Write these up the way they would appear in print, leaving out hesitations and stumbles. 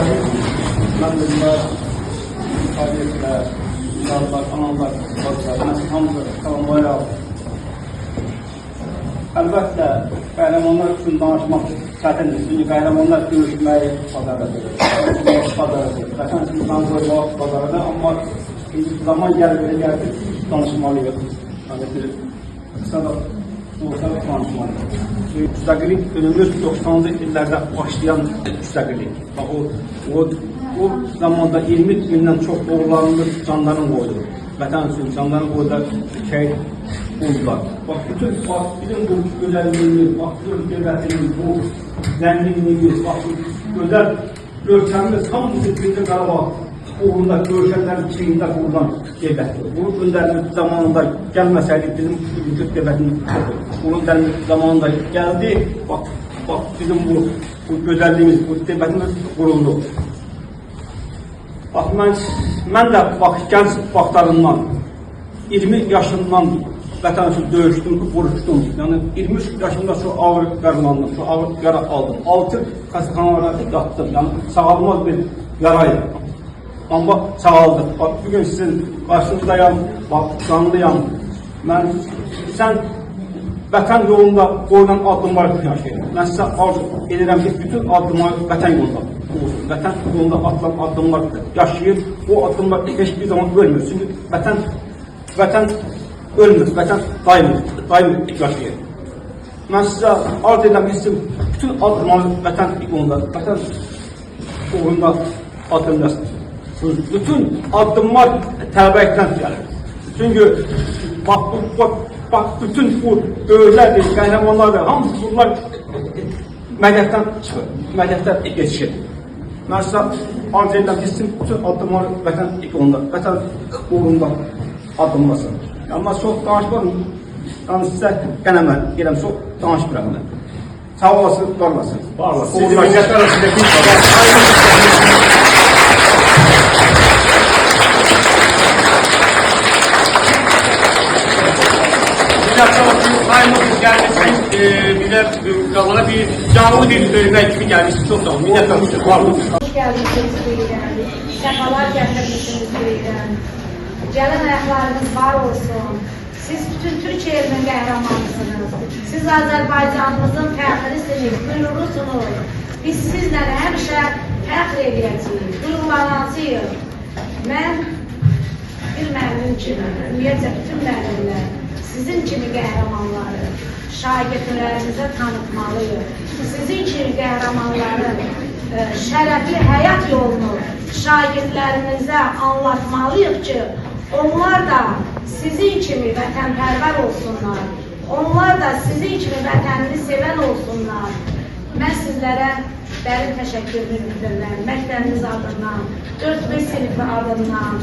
mən bunlar, tarihlər, insanlar, analar, bacılar, mən hamısı salamlayaq. Əlbəttə, qəhrəmanlar üçün danışmaq çətindir. Çünki qəhrəmanlar döyüşməyi bacarıdır. Vətən üçün can qoymaq bacarıdır. Amma zaman gəldi, danışmalıyıq. Qısa da olsa danışmalıyıq. Müstəqillik önümüz 90-cı illərdə başlayan müstəqillik. O zamanda 20 gündən çox doğrularımız canlarını qoydu. Vətən üçün canlarını qoydular, şəhid oldular. Bax, bizim bu gözəlliyimiz, bax, bu dövlətimiz, bu zənginliyimiz, bax, bu gözəl görkəmimiz hamısı birinci Qarabağ uğrunda görüşənlərin içində qurulan dövlətdir. Bu öndərimiz zamanında gəlməsəydik bizim bugünkü dövlətimiz bunun zamanında gəldi. Bax, bizim bu gözəlliyimiz, bu dövlətimiz quruldu. Bax, mən də gənc vaxtlarından 20 yaşından vətən üçün döyüşdüm, vuruşdum. Yəni 23 yaşında çox ağır yaralandım, çox ağır yara aldım. 6 xəstəxanalara yatdım. Yəni sağalmaz bir yaraydı. Amma sağaldım. Bax, bugün sizin qarşınızdayam, bax, canlıyam. Sən vətən yolunda qoyulan addımlar yaşayır. Mən sizə arzu edirəm ki, bütün addımlar vətən yolunda olsun. Vətən yolunda atılan addımlar yaşayır. O addımlar heç bir zaman ölmür. Çünki vətən ölmür, vətən daim yaşayır. Mən sizə arz edirəm ki, bütün addımlar vətən yolunda, vətən uğrunda addımlasın. Bütün addımlar təbəəkdən gəlir. Çünki bax, bütün bu döyüşlərdir, qəhrəmanlardır, hamısı bunlar mədətdən çıxır, mədətdən geçişir. Mən sizə arz edirəm ki, bütün addımlar vətən yolunda, vətən uğrunda addımlasın. Amma çox danışmadım, yəni sizə qənəmə deyirəm, çox danışmıram mən. Sağ olasın, var olasın. Var olasın. Millətlər arasındakı Sayın gelmişsin, bize kalana bir canlı bir meclisi gelmişsin. Çok sağ olun. Millətlər arasındakı var olun. Hoş geldiniz Bey'den. Sefalar getirmişsiniz Bey'den. Gələn ayaqlarınız var olsun. Siz bütün Türkiye elinin qəhrəmanısınız. Siz Azərbaycanımızın fəxrisiniz, qürurlusunuz. Biz sizlə həmişə fəxr edəcəyik, qürurlanacağıq. Mən bir müəllim kimi, ümumiyyətlə bütün müəllimlər, sizin kimi qəhrəmanları şagirdlərimizə tanıtmalıyıq. Sizin kimi qəhrəmanların şərəfli həyat yolunu şagirdlərimizə anlatmalıyıq ki, onlar da sizin kimi vətənpərvər olsunlar. Onlar da sizin kimi vətənini sevən olsunlar. Mən sizlərə dərin təşəkkürümü bildirirəm. Məktəbiniz adından, 4-5 sinifi adından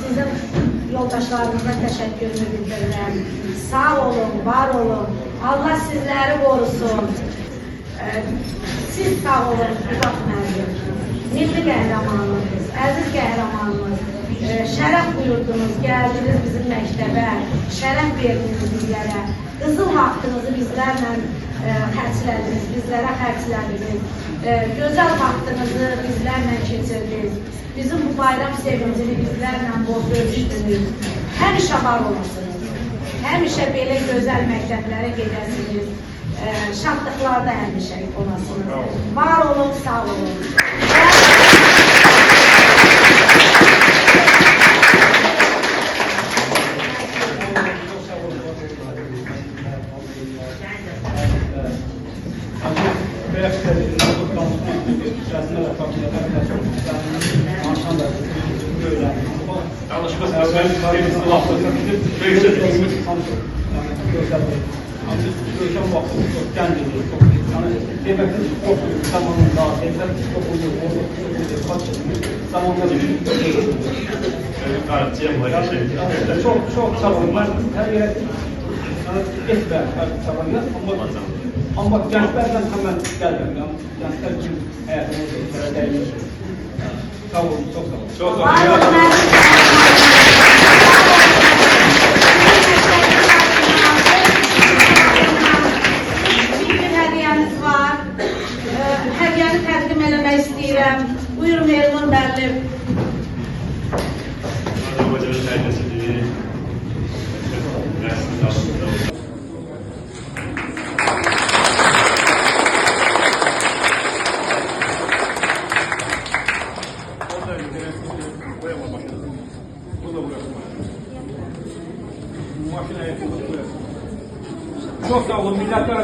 sizin yoldaşlarınıza təşəkkürümü bildirirəm. Sağ olun, var olun. Allah sizləri qorusun. Siz sağ olun, Uzaq müəllim. Milli qəhrəmanlığınız, əziz qəhrəmanlığınız. Şərəf buyurdunuz, gəldiniz bizim məktəbə, şərəf verdiniz bizlərə. Qızıl vaxtınızı bizlərlə xərclədiniz, bizlərə xərclədiniz. Gözəl vaxtınızı bizlərlə keçirdiniz. Bizim bu bayram sevincini bizlərlə bölüşdünüz. Həmişə var olasınız. Həmişə belə gözəl məktəblərə gedəsiniz. Şadlıqlarda həmişə olasınız. Var olun, sağ olun. Görüşən vaxtımız çox gəncdir, çox deməkdir, çox zamanında, deməkdir, çox uyuyor, zamanında çok sağ olun, mən hər yerə etmə çabalıyam, amma gənclərdən həmən gəlmirəm, gənclər üçün həyatımız etməyə dəymiş. Sağ olun, çox sağ olun. Çox sağ olun. Hədiyyəniz var. Hədiyyəni təqdim eləmək istəyirəm. edirəm. Buyurun Elman müəllim. Azərbaycanın təhlükəsizliyi rəsmi aslında. Çok sağ olun, milletler